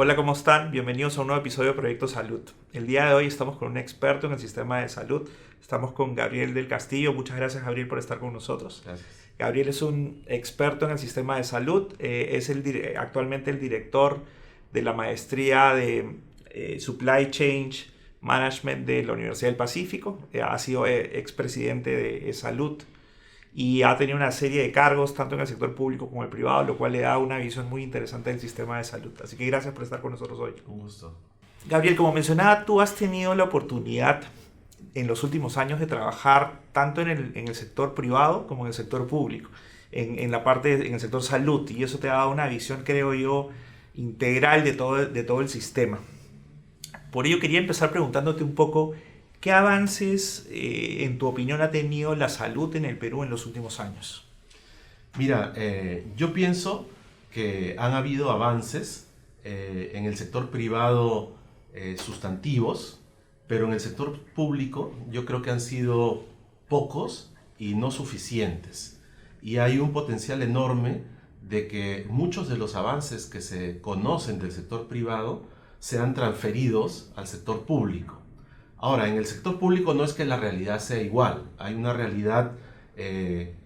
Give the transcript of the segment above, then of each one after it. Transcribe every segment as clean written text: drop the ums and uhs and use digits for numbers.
Hola, ¿cómo están? Bienvenidos a un nuevo episodio de Proyecto Salud. El día de hoy estamos con un experto en el sistema de salud. Estamos con Gabriel del Castillo. Muchas gracias, Gabriel, por estar con nosotros. Gracias. Gabriel es un experto en el sistema de salud. Es actualmente el director de la maestría de Supply Chain Management de la Universidad del Pacífico. Ha sido expresidente de Salud y ha tenido una serie de cargos tanto en el sector público como en el privado, lo cual le da una visión muy interesante del sistema de salud. Así que gracias por estar con nosotros hoy. Un gusto. Gabriel, como mencionaba, tú has tenido la oportunidad en los últimos años de trabajar tanto en el sector privado como en el sector público, en el sector salud, y eso te ha dado una visión, creo yo, integral de todo el sistema. Por ello quería empezar preguntándote un poco, ¿qué avances, en tu opinión, ha tenido la salud en el Perú en los últimos años? Mira, yo pienso que han habido avances en el sector privado sustantivos, pero en el sector público yo creo que han sido pocos y no suficientes. Y hay un potencial enorme de que muchos de los avances que se conocen del sector privado sean transferidos al sector público. Ahora, en el sector público no es que la realidad sea igual, hay una realidad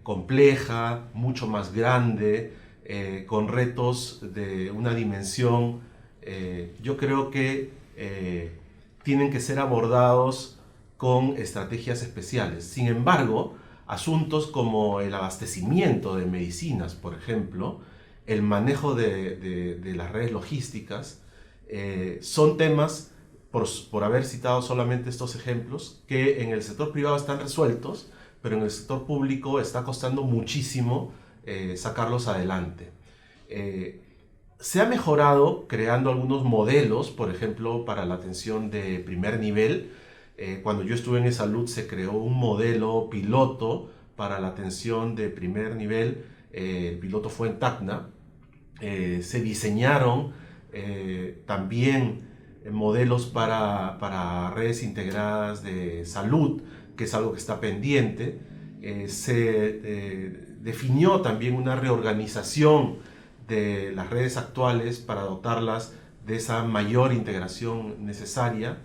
compleja, mucho más grande, con retos de una dimensión, yo creo que tienen que ser abordados con estrategias especiales. Sin embargo, asuntos como el abastecimiento de medicinas, por ejemplo, el manejo de las redes logísticas, son temas, por haber citado solamente estos ejemplos, que en el sector privado están resueltos, pero en el sector público está costando muchísimo sacarlos adelante. Se ha mejorado creando algunos modelos, por ejemplo, para la atención de primer nivel. Cuando yo estuve en salud se creó un modelo piloto para la atención de primer nivel. El piloto fue en Tacna. Se diseñaron también modelos para redes integradas de salud, que es algo que está pendiente. Se definió también una reorganización de las redes actuales para dotarlas de esa mayor integración necesaria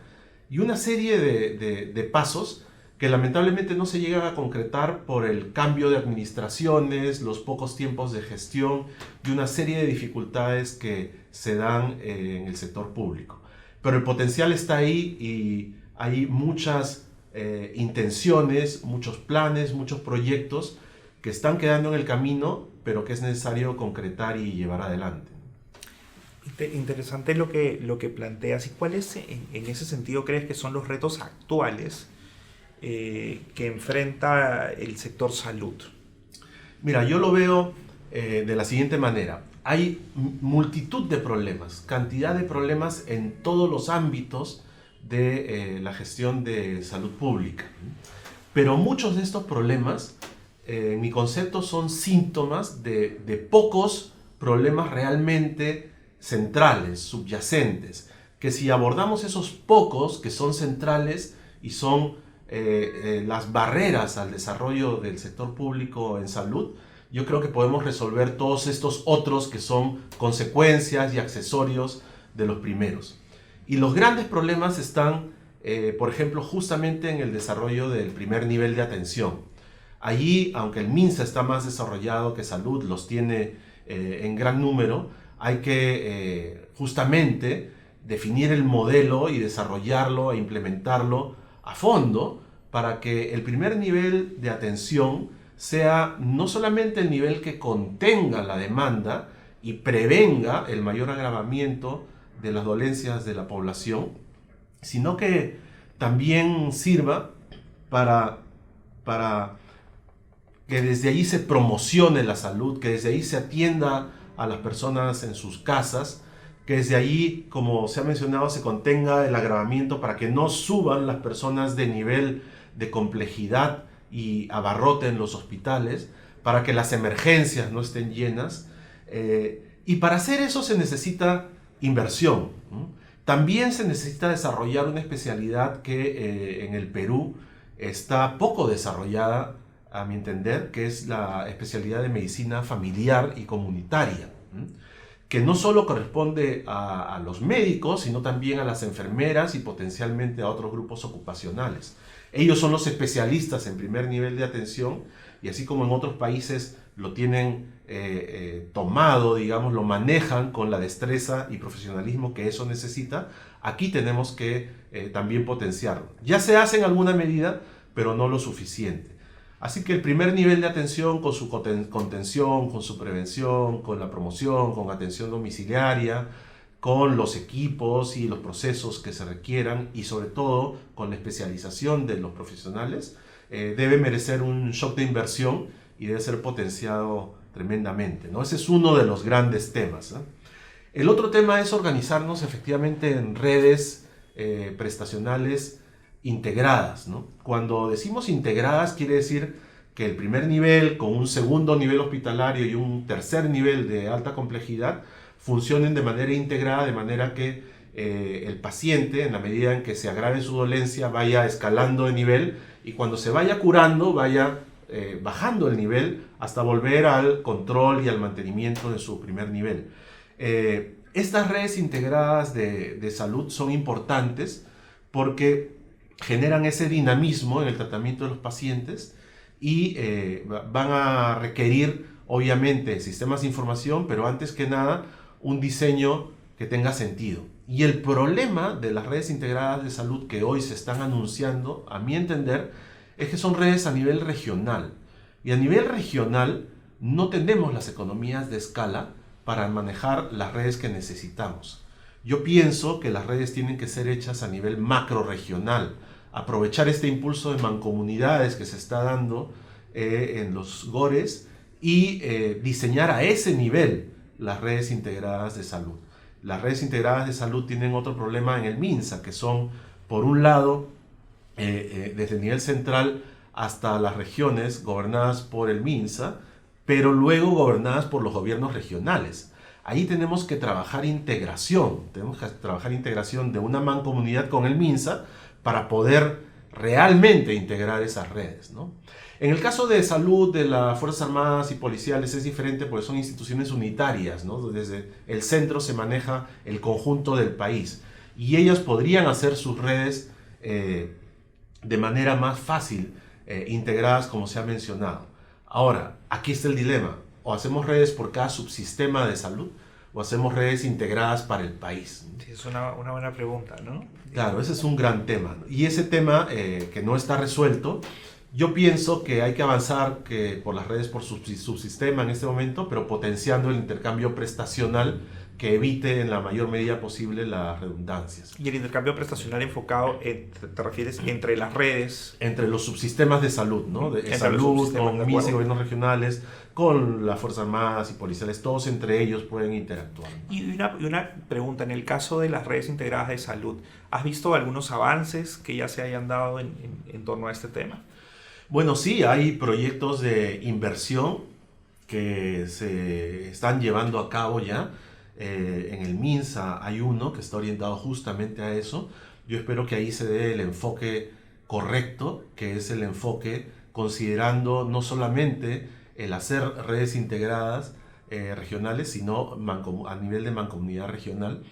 y una serie de pasos que lamentablemente no se llegan a concretar por el cambio de administraciones, los pocos tiempos de gestión y una serie de dificultades que se dan en el sector público. Pero el potencial está ahí y hay muchas intenciones, muchos planes, muchos proyectos que están quedando en el camino, pero que es necesario concretar y llevar adelante. Interesante lo que planteas. ¿Y cuáles, en ese sentido, crees que son los retos actuales que enfrenta el sector salud? Mira, yo lo veo de la siguiente manera. Hay multitud de problemas, cantidad de problemas en todos los ámbitos de la gestión de salud pública. Pero muchos de estos problemas, en mi concepto, son síntomas de pocos problemas realmente centrales, subyacentes, que si abordamos esos pocos que son centrales y son las barreras al desarrollo del sector público en salud, yo creo que podemos resolver todos estos otros que son consecuencias y accesorios de los primeros. Y los grandes problemas están, por ejemplo, justamente en el desarrollo del primer nivel de atención. Allí, aunque el MINSA está más desarrollado que salud, los tiene en gran número, hay que justamente definir el modelo y desarrollarlo e implementarlo a fondo para que el primer nivel de atención sea no solamente el nivel que contenga la demanda y prevenga el mayor agravamiento de las dolencias de la población, sino que también sirva para que desde allí se promocione la salud, que desde allí se atienda a las personas en sus casas, que desde allí, como se ha mencionado, se contenga el agravamiento para que no suban las personas de nivel de complejidad y abarroten los hospitales, para que las emergencias no estén llenas. Y para hacer eso se necesita inversión. También se necesita desarrollar una especialidad que en el Perú está poco desarrollada, a mi entender, que es la especialidad de medicina familiar y comunitaria, que no solo corresponde a los médicos, sino también a las enfermeras y potencialmente a otros grupos ocupacionales. Ellos son los especialistas en primer nivel de atención y así como en otros países lo tienen tomado, digamos, lo manejan con la destreza y profesionalismo que eso necesita, aquí tenemos que también potenciarlo. Ya se hace en alguna medida, pero no lo suficiente. Así que el primer nivel de atención con su contención, con su prevención, con la promoción, con atención domiciliaria, con los equipos y los procesos que se requieran y sobre todo con la especialización de los profesionales, debe merecer un shock de inversión y debe ser potenciado tremendamente, ¿no? Ese es uno de los grandes temas, ¿no? El otro tema es organizarnos efectivamente en redes prestacionales integradas, ¿no? Cuando decimos integradas quiere decir que el primer nivel con un segundo nivel hospitalario y un tercer nivel de alta complejidad funcionen de manera integrada, de manera que el paciente, en la medida en que se agrave su dolencia, vaya escalando de nivel y cuando se vaya curando, vaya bajando el nivel hasta volver al control y al mantenimiento de su primer nivel. Estas redes integradas de salud son importantes porque generan ese dinamismo en el tratamiento de los pacientes y van a requerir, obviamente, sistemas de información, pero antes que nada, un diseño que tenga sentido. Y el problema de las redes integradas de salud que hoy se están anunciando, a mi entender, es que son redes a nivel regional. Y a nivel regional no tenemos las economías de escala para manejar las redes que necesitamos. Yo pienso que las redes tienen que ser hechas a nivel macro regional, aprovechar este impulso de mancomunidades que se está dando en los GORES y diseñar a ese nivel las redes integradas de salud. Las redes integradas de salud tienen otro problema en el MINSA, que son, por un lado, desde el nivel central hasta las regiones gobernadas por el MINSA, pero luego gobernadas por los gobiernos regionales. Ahí tenemos que trabajar integración de una mancomunidad con el MINSA para poder realmente integrar esas redes, ¿no? En el caso de salud de las Fuerzas Armadas y Policiales es diferente porque son instituciones unitarias, ¿no? Desde el centro se maneja el conjunto del país y ellas podrían hacer sus redes de manera más fácil, integradas como se ha mencionado. Ahora, aquí está el dilema: o hacemos redes por cada subsistema de salud o hacemos redes integradas para el país. Sí, es una buena pregunta, ¿no? Claro, ese es un gran tema. Y ese tema que no está resuelto, yo pienso que hay que avanzar por las redes por subsistema en este momento, pero potenciando el intercambio prestacional que evite en la mayor medida posible las redundancias. Y el intercambio prestacional enfocado, ¿te refieres entre las redes? Entre los subsistemas de salud, ¿no? De salud, con MINSA y gobiernos regionales, con las Fuerzas Armadas y Policiales, todos entre ellos pueden interactuar. Y una pregunta, en el caso de las redes integradas de salud, ¿has visto algunos avances que ya se hayan dado en torno a este tema? Bueno, sí, hay proyectos de inversión que se están llevando a cabo ya. En el MINSA hay uno que está orientado justamente a eso. Yo espero que ahí se dé el enfoque correcto, que es el enfoque considerando no solamente el hacer redes integradas regionales, sino a nivel de mancomunidad regional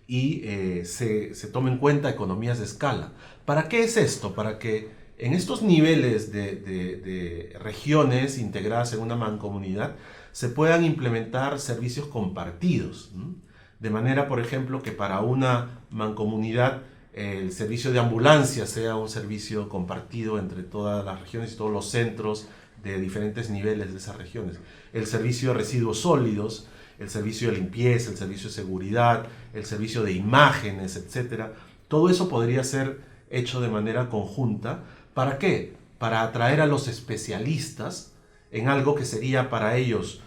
y se tome en cuenta economías de escala. ¿Para qué es esto? Para que en estos niveles de regiones integradas en una mancomunidad se puedan implementar servicios compartidos, ¿no? De manera, por ejemplo, que para una mancomunidad el servicio de ambulancia sea un servicio compartido entre todas las regiones y todos los centros de diferentes niveles de esas regiones. El servicio de residuos sólidos, el servicio de limpieza, el servicio de seguridad, el servicio de imágenes, etc. Todo eso podría ser hecho de manera conjunta. ¿Para qué? Para atraer a los especialistas en algo que sería para ellos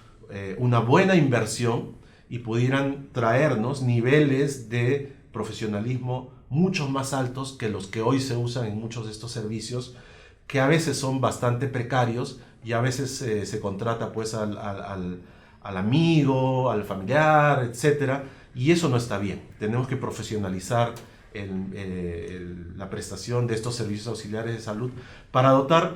una buena inversión y pudieran traernos niveles de profesionalismo mucho más altos que los que hoy se usan en muchos de estos servicios, que a veces son bastante precarios y a veces se contrata pues al amigo, al familiar, etc. Y eso no está bien. Tenemos que profesionalizar la prestación de estos servicios auxiliares de salud para dotar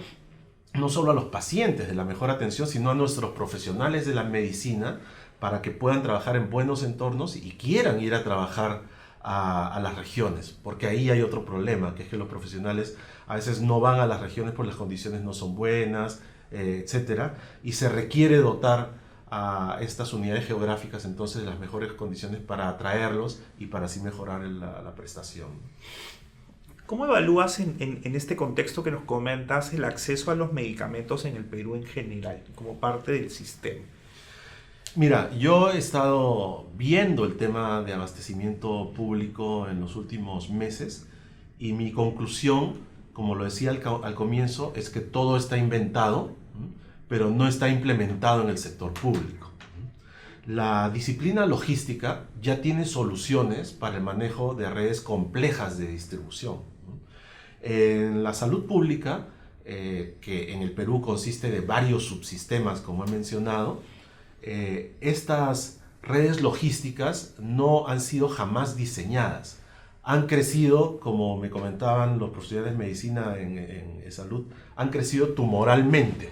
no solo a los pacientes de la mejor atención, sino a nuestros profesionales de la medicina para que puedan trabajar en buenos entornos y quieran ir a trabajar a las regiones, porque ahí hay otro problema, que es que los profesionales a veces no van a las regiones porque las condiciones no son buenas, etcétera, y se requiere dotar a estas unidades geográficas entonces de las mejores condiciones para atraerlos y para así mejorar la prestación. ¿Cómo evalúas en este contexto que nos comentas el acceso a los medicamentos en el Perú en general, como parte del sistema? Mira, yo he estado viendo el tema de abastecimiento público en los últimos meses y mi conclusión, como lo decía al comienzo, es que todo está inventado, pero no está implementado en el sector público. La disciplina logística ya tiene soluciones para el manejo de redes complejas de distribución. En la salud pública, que en el Perú consiste de varios subsistemas, como he mencionado, estas redes logísticas no han sido jamás diseñadas. Han crecido, como me comentaban los profesionales de medicina en salud, han crecido tumoralmente.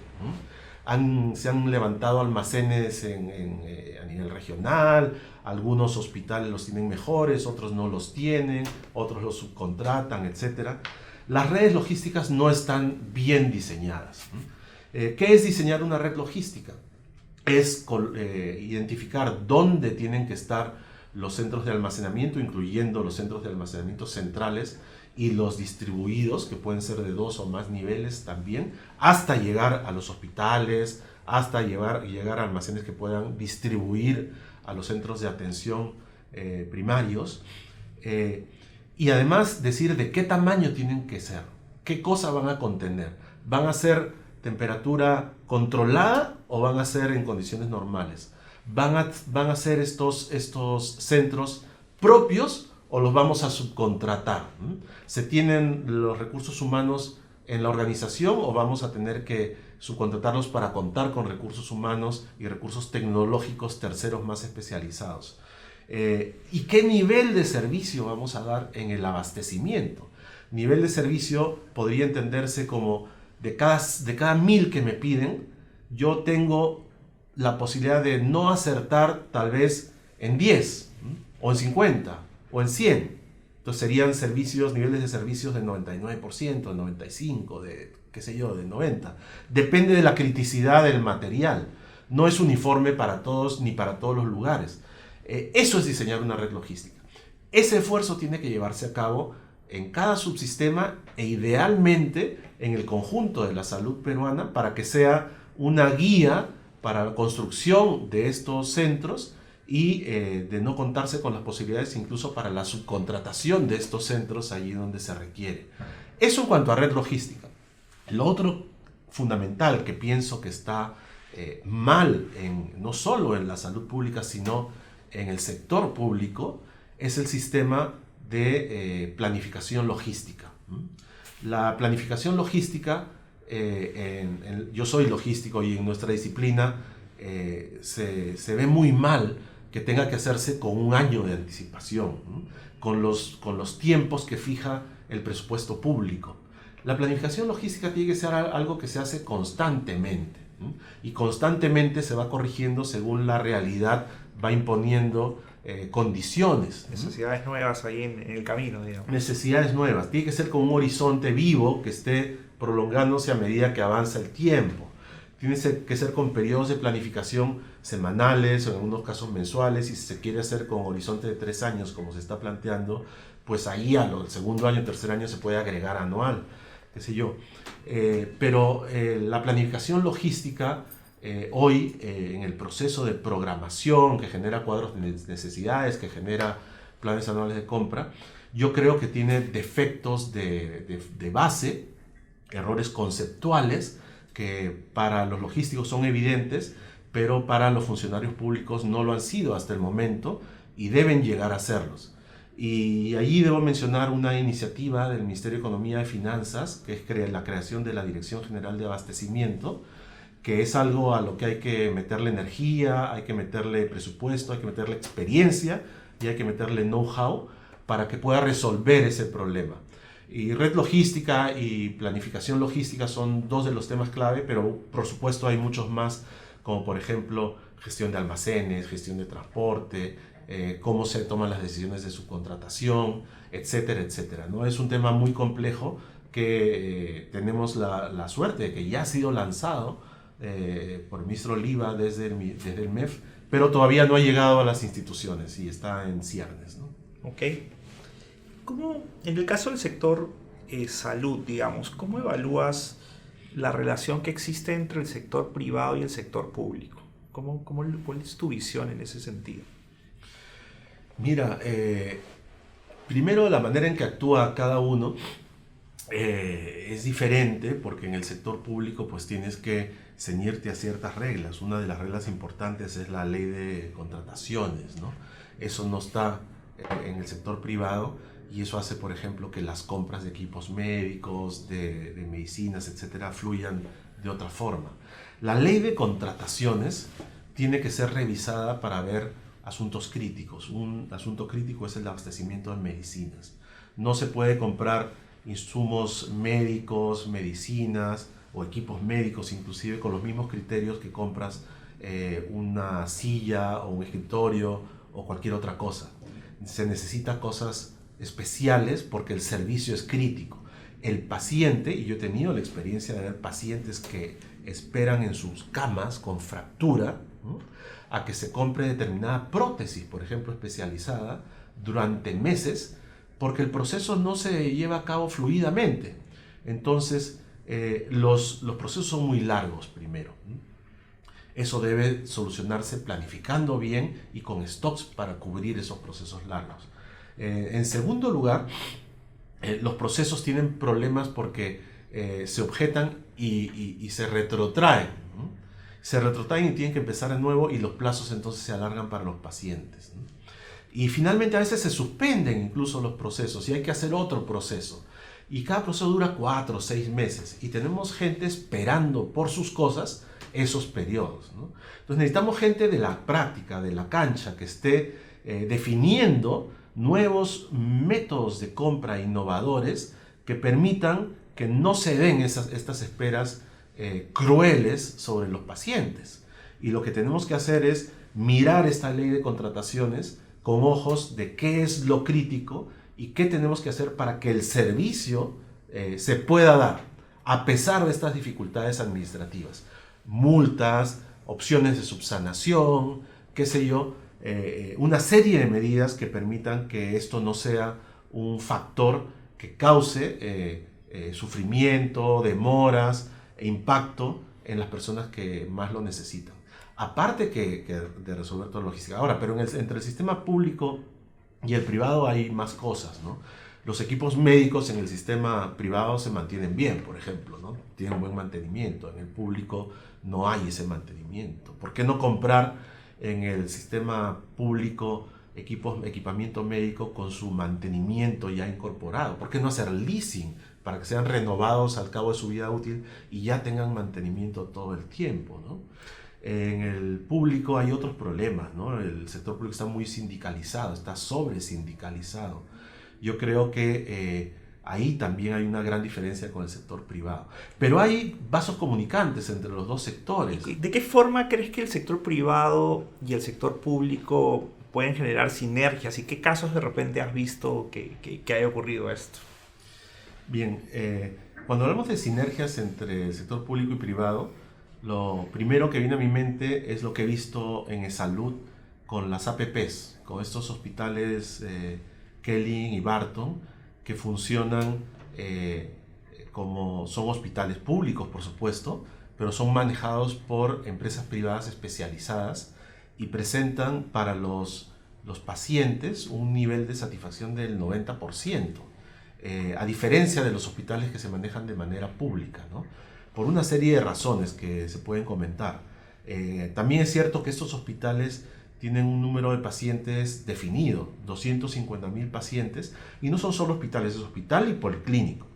Se han levantado almacenes a nivel regional, algunos hospitales los tienen mejores, otros no los tienen, otros los subcontratan, etc. Las redes logísticas no están bien diseñadas. ¿Qué es diseñar una red logística? Es identificar dónde tienen que estar los centros de almacenamiento, incluyendo los centros de almacenamiento centrales y los distribuidos, que pueden ser de 2 o más niveles también, hasta llegar a los hospitales, hasta llegar a almacenes que puedan distribuir a los centros de atención primarios. Y además decir de qué tamaño tienen que ser, qué cosa van a contener. ¿Van a ser temperatura controlada o van a ser en condiciones normales? ¿Van a ser estos centros propios o los vamos a subcontratar? ¿Se tienen los recursos humanos en la organización o vamos a tener que subcontratarlos para contar con recursos humanos y recursos tecnológicos terceros más especializados? ¿Y qué nivel de servicio vamos a dar en el abastecimiento? Nivel de servicio podría entenderse como de cada 1000 que me piden, yo tengo la posibilidad de no acertar tal vez en 10, o en 50, o en 100. Entonces serían niveles de servicios del 99%, del 95%, de 90%. Depende de la criticidad del material. No es uniforme para todos ni para todos los lugares. Eso es diseñar una red logística. Ese esfuerzo tiene que llevarse a cabo en cada subsistema e idealmente en el conjunto de la salud peruana para que sea una guía para la construcción de estos centros y de no contarse con las posibilidades incluso para la subcontratación de estos centros allí donde se requiere. Eso en cuanto a red logística. Lo otro fundamental que pienso que está mal no solo en la salud pública sino en el sector público es el sistema de planificación logística. La planificación logística, yo soy logístico y en nuestra disciplina se ve muy mal que tenga que hacerse con un año de anticipación, con los tiempos que fija el presupuesto público. La planificación logística tiene que ser algo que se hace constantemente, y constantemente se va corrigiendo según la realidad va imponiendo condiciones. Necesidades nuevas ahí en el camino, digamos. Necesidades nuevas. Tiene que ser con un horizonte vivo que esté prolongándose a medida que avanza el tiempo. Tiene que ser con periodos de planificación semanales o en algunos casos mensuales, y si se quiere hacer con horizonte de 3 años como se está planteando, pues ahí al segundo año, tercer año se puede agregar anual, qué sé yo. Pero la planificación logística hoy en el proceso de programación que genera cuadros de necesidades, que genera planes anuales de compra, yo creo que tiene defectos de base, errores conceptuales que para los logísticos son evidentes, pero para los funcionarios públicos no lo han sido hasta el momento y deben llegar a serlos. Y allí debo mencionar una iniciativa del Ministerio de Economía y Finanzas, que es la creación de la Dirección General de Abastecimiento, que es algo a lo que hay que meterle energía, hay que meterle presupuesto, hay que meterle experiencia y hay que meterle know-how para que pueda resolver ese problema. Y red logística y planificación logística son dos de los temas clave, pero por supuesto hay muchos más, como por ejemplo gestión de almacenes, gestión de transporte, cómo se toman las decisiones de subcontratación, etcétera, etcétera, ¿no? Es un tema muy complejo que tenemos la suerte de que ya ha sido lanzado por el ministro Oliva desde el MEF, pero todavía no ha llegado a las instituciones y está en ciernes, ¿no? Ok. ¿Cómo, en el caso del sector salud, digamos, cómo evalúas la relación que existe entre el sector privado y el sector público? ¿Cuál es tu visión en ese sentido? Mira, primero la manera en que actúa cada uno es diferente, porque en el sector público pues tienes que ceñirte a ciertas reglas. Una de las reglas importantes es la ley de contrataciones, ¿no? Eso no está en el sector privado, y eso hace, por ejemplo, que las compras de equipos médicos, de medicinas, etcétera, fluyan de otra forma. La ley de contrataciones tiene que ser revisada para ver asuntos críticos. Un asunto crítico es el abastecimiento de medicinas. No se puede comprar insumos médicos, medicinas o equipos médicos inclusive con los mismos criterios que compras una silla o un escritorio o cualquier otra cosa. Se necesitan cosas especiales porque el servicio es crítico. El paciente, y yo he tenido la experiencia de ver pacientes que esperan en sus camas con fractura, ¿no?, a que se compre determinada prótesis, por ejemplo, especializada, durante meses, porque el proceso no se lleva a cabo fluidamente. Entonces, los procesos son muy largos primero. Eso debe solucionarse planificando bien y con stocks para cubrir esos procesos largos. En segundo lugar, los procesos tienen problemas porque se objetan y se retrotraen, ¿no? Se retrotraen y tienen que empezar de nuevo, y los plazos entonces se alargan para los pacientes, ¿no? Y finalmente a veces se suspenden incluso los procesos y hay que hacer otro proceso. Y cada proceso dura 4 o 6 meses y tenemos gente esperando por sus cosas esos periodos, ¿no? Entonces necesitamos gente de la práctica, de la cancha, que esté definiendo nuevos métodos de compra innovadores que permitan que no se den estas esperas crueles sobre los pacientes. Y lo que tenemos que hacer es mirar esta ley de contrataciones con ojos de qué es lo crítico y qué tenemos que hacer para que el servicio se pueda dar a pesar de estas dificultades administrativas. Multas, opciones de subsanación, qué sé yo, una serie de medidas que permitan que esto no sea un factor que cause sufrimiento, demoras e impacto en las personas que más lo necesitan. Aparte que de resolver toda la logística. Ahora, pero entre el sistema público y el privado hay más cosas, ¿no? Los equipos médicos en el sistema privado se mantienen bien, por ejemplo, ¿no? Tienen buen mantenimiento. En el público no hay ese mantenimiento. ¿Por qué no comprar en el sistema público equipamiento médico con su mantenimiento ya incorporado? ¿Por qué no hacer leasing para que sean renovados al cabo de su vida útil y ya tengan mantenimiento todo el tiempo, ¿no? En el público hay otros problemas, ¿no? El sector público está muy sindicalizado, está sobre sindicalizado. Yo creo que ahí también hay una gran diferencia con el sector privado. Pero hay vasos comunicantes entre los dos sectores. ¿De qué forma crees que el sector privado y el sector público pueden generar sinergias? ¿Y qué casos de repente has visto que haya ocurrido esto? Bien, cuando hablamos de sinergias entre el sector público y privado, lo primero que viene a mi mente es lo que he visto en salud con las APPs, con estos hospitales Kelly y Barton, que funcionan como son hospitales públicos, por supuesto, pero son manejados por empresas privadas especializadas y presentan para los pacientes un nivel de satisfacción del 90%, a diferencia de los hospitales que se manejan de manera pública, ¿no? Por una serie de razones que se pueden comentar. También es cierto que estos hospitales tienen un número de pacientes definido, 250.000 pacientes, y no son solo hospitales, es hospital y policlínico.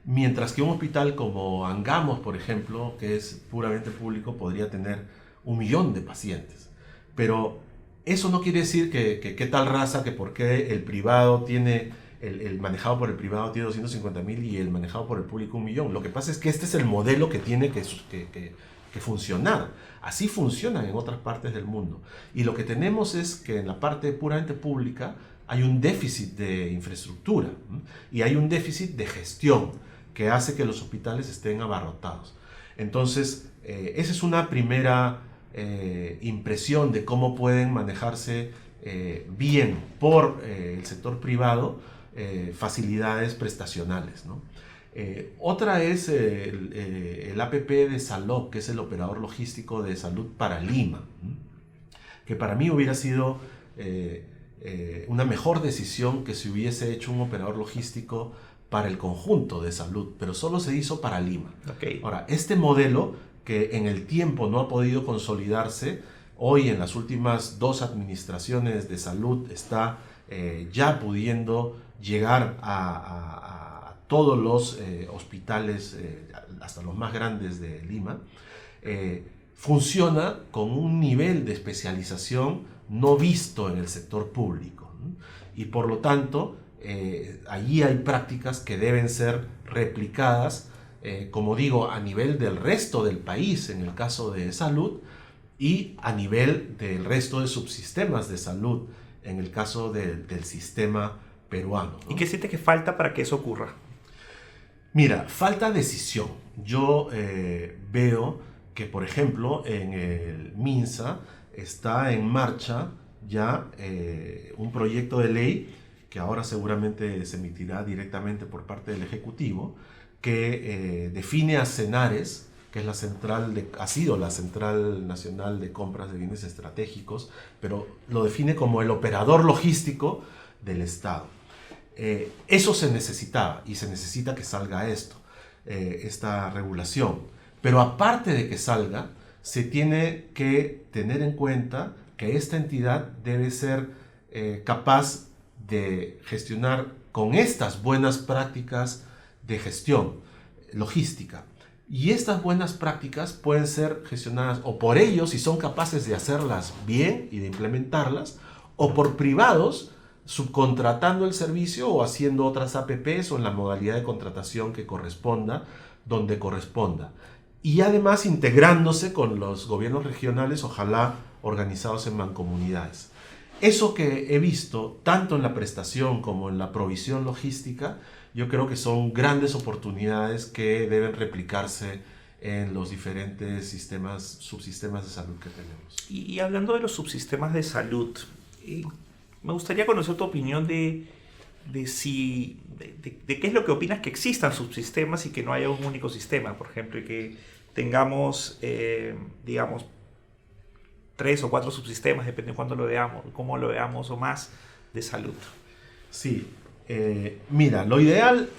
Mientras que un hospital como Angamos, por ejemplo, que es puramente público, podría tener 1 millón de pacientes. Pero eso no quiere decir que tal raza, que por qué el privado tiene, el manejado por el privado tiene 250.000 y el manejado por el público 1 millón. Lo que pasa es que este es el modelo que tiene que que funcionar. Así funcionan en otras partes del mundo. Y lo que tenemos es que en la parte puramente pública hay un déficit de infraestructura y hay un déficit de gestión que hace que los hospitales estén abarrotados. Entonces, esa es una primera impresión de cómo pueden manejarse bien por el sector privado facilidades prestacionales, ¿no? Otra es el APP de Salop, que es el operador logístico de salud para Lima, que para mí hubiera sido una mejor decisión que se hubiese hecho un operador logístico para el conjunto de salud, pero solo se hizo para Lima. Okay. Ahora, este modelo que en el tiempo no ha podido consolidarse, hoy en las últimas 2 administraciones de salud está ya pudiendo llegar a todos los hospitales, hasta los más grandes de Lima, funciona con un nivel de especialización no visto en el sector público, ¿no? Y por lo tanto, allí hay prácticas que deben ser replicadas, como digo, a nivel del resto del país, en el caso de salud, y a nivel del resto de subsistemas de salud, en el caso del sistema peruano, ¿no? ¿Y qué siente que falta para que eso ocurra? Mira, falta decisión. Yo veo que, por ejemplo, en el MINSA está en marcha ya un proyecto de ley que ahora seguramente se emitirá directamente por parte del Ejecutivo, que define a Cenares, que es ha sido la Central Nacional de Compras de Bienes Estratégicos, pero lo define como el operador logístico del Estado. Eso se necesitaba y se necesita que salga esta regulación. Pero aparte de que salga, se tiene que tener en cuenta que esta entidad debe ser capaz de gestionar con estas buenas prácticas de gestión logística. Y estas buenas prácticas pueden ser gestionadas o por ellos, si son capaces de hacerlas bien y de implementarlas, o por privados, subcontratando el servicio o haciendo otras APPs o en la modalidad de contratación que corresponda, donde corresponda. Y además integrándose con los gobiernos regionales, ojalá organizados en mancomunidades. Eso que he visto, tanto en la prestación como en la provisión logística, yo creo que son grandes oportunidades que deben replicarse en los diferentes subsistemas de salud que tenemos. Y hablando de los subsistemas de salud, me gustaría conocer tu opinión de qué es lo que opinas que existan subsistemas y que no haya un único sistema, por ejemplo, y que tengamos, digamos, 3 o 4 subsistemas, depende de cuándo lo veamos, cómo lo veamos, o más, de salud. Sí, mira, lo ideal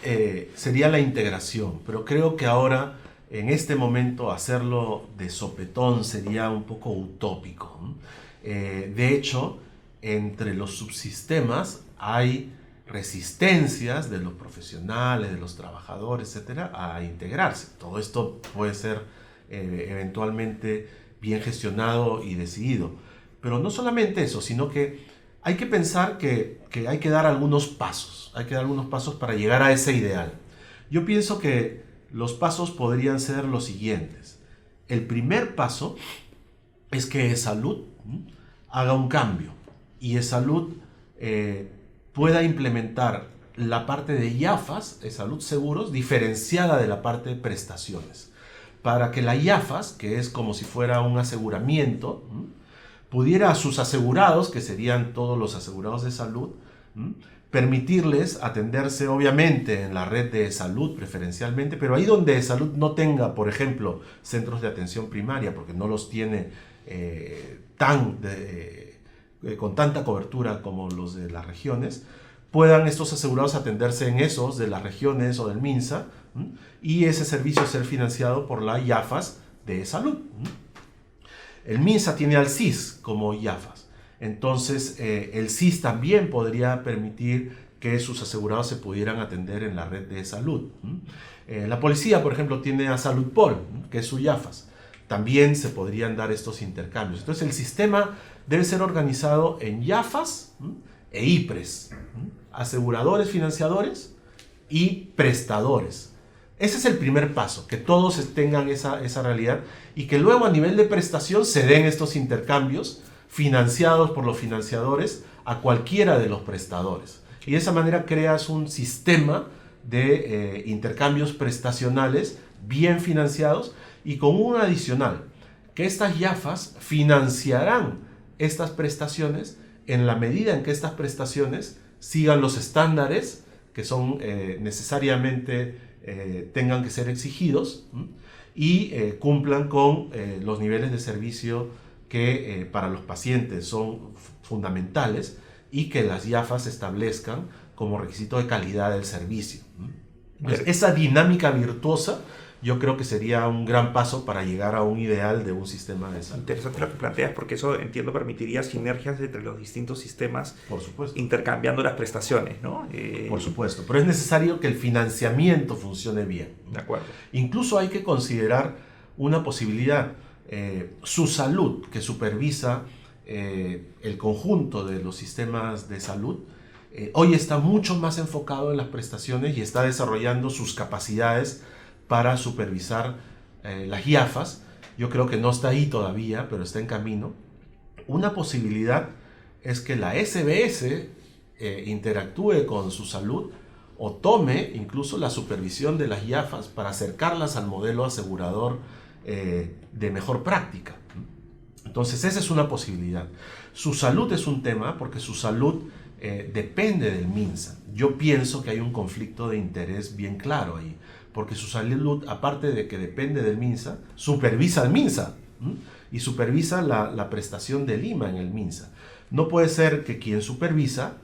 sería la integración, pero creo que ahora, en este momento, hacerlo de sopetón sería un poco utópico, ¿no? De hecho, entre los subsistemas hay resistencias de los profesionales, de los trabajadores, etcétera, a integrarse. Todo esto puede ser eventualmente bien gestionado y decidido. Pero no solamente eso, sino que hay que pensar que hay que dar algunos pasos. Hay que dar algunos pasos para llegar a ese ideal. Yo pienso que los pasos podrían ser los siguientes. El primer paso es que eSalud haga un cambio y eSalud pueda implementar la parte de IAFAS, eSalud Seguros, diferenciada de la parte de prestaciones, para que la IAFAS, que es como si fuera un aseguramiento, pudiera a sus asegurados, que serían todos los asegurados de salud, permitirles atenderse obviamente en la red de salud preferencialmente, pero ahí donde salud no tenga, por ejemplo, centros de atención primaria, porque no los tiene con tanta cobertura como los de las regiones, puedan estos asegurados atenderse en esos de las regiones o del MINSA, y ese servicio ser financiado por la IAFAS de salud. El MINSA tiene al CIS como IAFAS. Entonces, el CIS también podría permitir que sus asegurados se pudieran atender en la red de salud. La policía, por ejemplo, tiene a Saludpol, que es su IAFAS. También se podrían dar estos intercambios. Entonces, el sistema debe ser organizado en IAFAS e IPRES, aseguradores financiadores y prestadores. Ese es el primer paso, que todos tengan esa realidad y que luego a nivel de prestación se den estos intercambios financiados por los financiadores a cualquiera de los prestadores. Y de esa manera creas un sistema de intercambios prestacionales bien financiados y con un adicional, que estas IAFAs financiarán estas prestaciones en la medida en que estas prestaciones sigan los estándares que son necesariamente tengan que ser exigidos y cumplan con los niveles de servicio que para los pacientes son fundamentales y que las IAFAs establezcan como requisito de calidad del servicio. Entonces, esa dinámica virtuosa yo creo que sería un gran paso para llegar a un ideal de un sistema de salud. Interesante lo que planteas, porque eso, entiendo, permitiría sinergias entre los distintos sistemas, por supuesto, intercambiando las prestaciones, ¿no? Por supuesto, pero es necesario que el financiamiento funcione bien. De acuerdo. Incluso hay que considerar una posibilidad. Su salud, que supervisa el conjunto de los sistemas de salud, hoy está mucho más enfocado en las prestaciones y está desarrollando sus capacidades para supervisar las IAFAs. Yo creo que no está ahí todavía, pero está en camino. Una posibilidad es que la SBS interactúe con su salud o tome incluso la supervisión de las IAFAs para acercarlas al modelo asegurador de mejor práctica. Entonces esa es una posibilidad. Su salud es un tema porque su salud depende del MINSA. Yo pienso que hay un conflicto de interés bien claro ahí, porque su salud, aparte de que depende del MINSA, supervisa al MINSA y supervisa la prestación del IMA en el MINSA. No puede ser que quien supervisa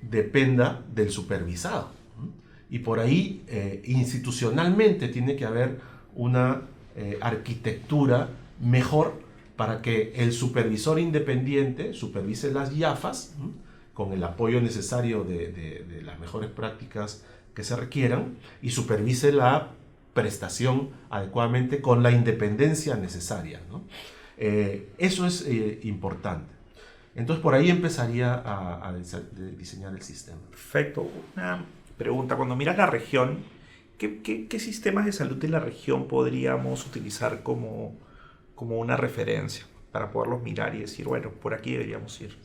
dependa del supervisado. Y por ahí institucionalmente tiene que haber una arquitectura mejor para que el supervisor independiente supervise las IAFAs con el apoyo necesario de las mejores prácticas que se requieran y supervise la prestación adecuadamente con la independencia necesaria, ¿no? Eso es importante. Entonces por ahí empezaría a diseñar el sistema. Perfecto. Una pregunta, cuando miras la región, ¿qué sistemas de salud de la región podríamos utilizar como una referencia para poderlos mirar y decir, bueno, por aquí deberíamos ir?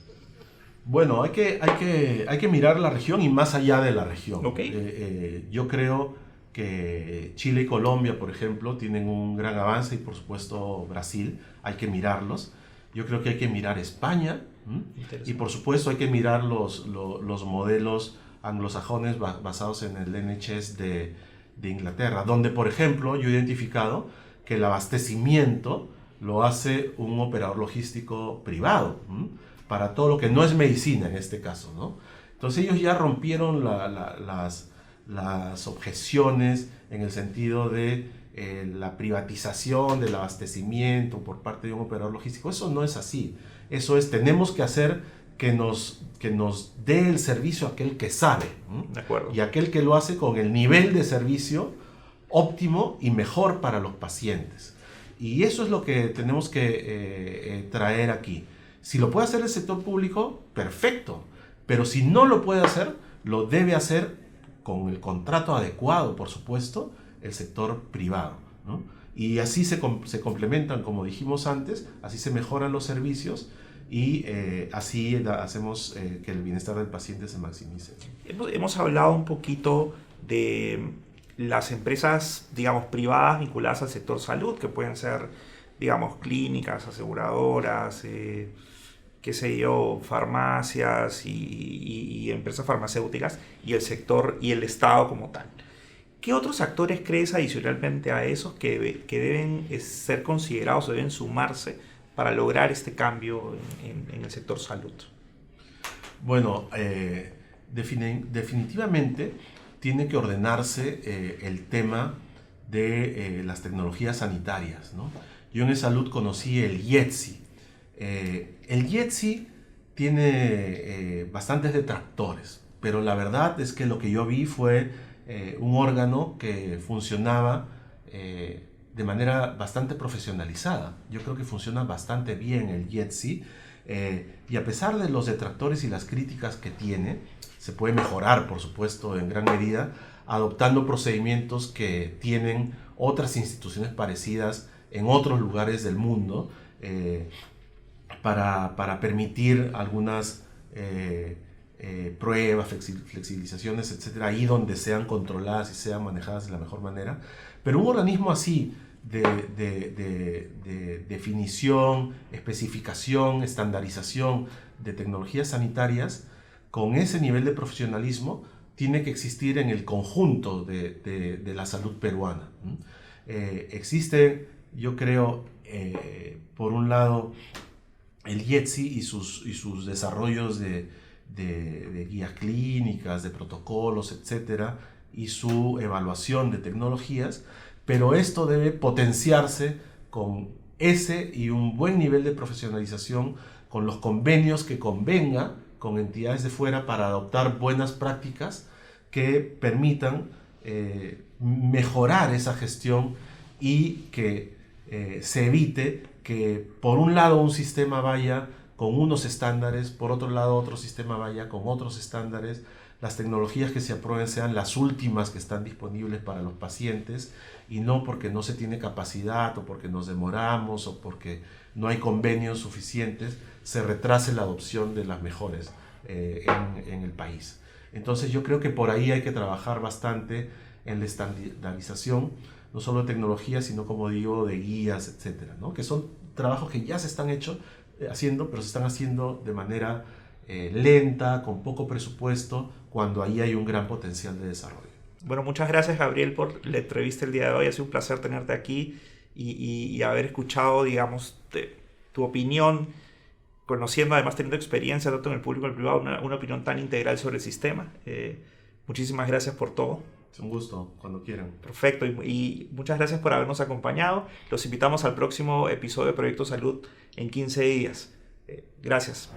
Bueno, hay que mirar la región y más allá de la región. Okay. Yo creo que Chile y Colombia, por ejemplo, tienen un gran avance y por supuesto Brasil, hay que mirarlos. Yo creo que hay que mirar España y por supuesto hay que mirar los modelos anglosajones basados en el NHS de Inglaterra, donde por ejemplo yo he identificado que el abastecimiento lo hace un operador logístico privado para todo lo que no es medicina en este caso, ¿no? Entonces ellos ya rompieron las objeciones en el sentido de la privatización del abastecimiento por parte de un operador logístico. Eso no es así. Eso es, tenemos que hacer que nos dé el servicio aquel que sabe. De acuerdo. Y aquel que lo hace con el nivel de servicio óptimo y mejor para los pacientes. Y eso es lo que tenemos que traer aquí. Si lo puede hacer el sector público, perfecto. Pero si no lo puede hacer, lo debe hacer con el contrato adecuado, por supuesto, el sector privado, ¿no? Y así se complementan, como dijimos antes, así se mejoran los servicios y así hacemos que el bienestar del paciente se maximice. Hemos hablado un poquito de las empresas, digamos, privadas vinculadas al sector salud, que pueden ser, digamos, clínicas, aseguradoras, qué sé yo, farmacias y empresas farmacéuticas, y el sector y el Estado como tal. ¿Qué otros actores crees adicionalmente a esos que deben ser considerados o deben sumarse para lograr este cambio en el sector salud? Bueno, definitivamente tiene que ordenarse el tema de las tecnologías sanitarias, ¿no? Yo en salud conocí el IETSI. El IETSI tiene bastantes detractores, pero la verdad es que lo que yo vi fue un órgano que funcionaba de manera bastante profesionalizada. Yo creo que funciona bastante bien el IETSI y a pesar de los detractores y las críticas que tiene, se puede mejorar, por supuesto, en gran medida. adoptando procedimientos que tienen otras instituciones parecidas en otros lugares del mundo, para permitir algunas pruebas, flexibilizaciones, etcétera, ahí donde sean controladas y sean manejadas de la mejor manera. Pero un organismo así de definición, especificación, estandarización de tecnologías sanitarias, con ese nivel de profesionalismo, tiene que existir en el conjunto de la salud peruana. Existe, yo creo, por un lado, el IETSI y sus desarrollos de guías clínicas, de protocolos, etcétera, y su evaluación de tecnologías, pero esto debe potenciarse con ese y un buen nivel de profesionalización, con los convenios que convenga con entidades de fuera para adoptar buenas prácticas que permitan mejorar esa gestión y que se evite que por un lado un sistema vaya con unos estándares, por otro lado otro sistema vaya con otros estándares, las tecnologías que se aprueben sean las últimas que están disponibles para los pacientes y no porque no se tiene capacidad o porque nos demoramos o porque no hay convenios suficientes, se retrase la adopción de las mejores en el país. Entonces yo creo que por ahí hay que trabajar bastante en la estandarización, no solo de tecnología, sino como digo, de guías, etcétera, ¿no? Que son trabajos que ya se están haciendo, pero se están haciendo de manera lenta, con poco presupuesto, cuando ahí hay un gran potencial de desarrollo. Bueno, muchas gracias, Gabriel, por la entrevista el día de hoy. Ha sido un placer tenerte aquí y haber escuchado, digamos, tu opinión, conociendo, además teniendo experiencia tanto en el público como en el privado, una opinión tan integral sobre el sistema. Muchísimas gracias por todo. Es un gusto, cuando quieran. Perfecto, y muchas gracias por habernos acompañado. Los invitamos al próximo episodio de Proyecto Salud en 15 días. Gracias.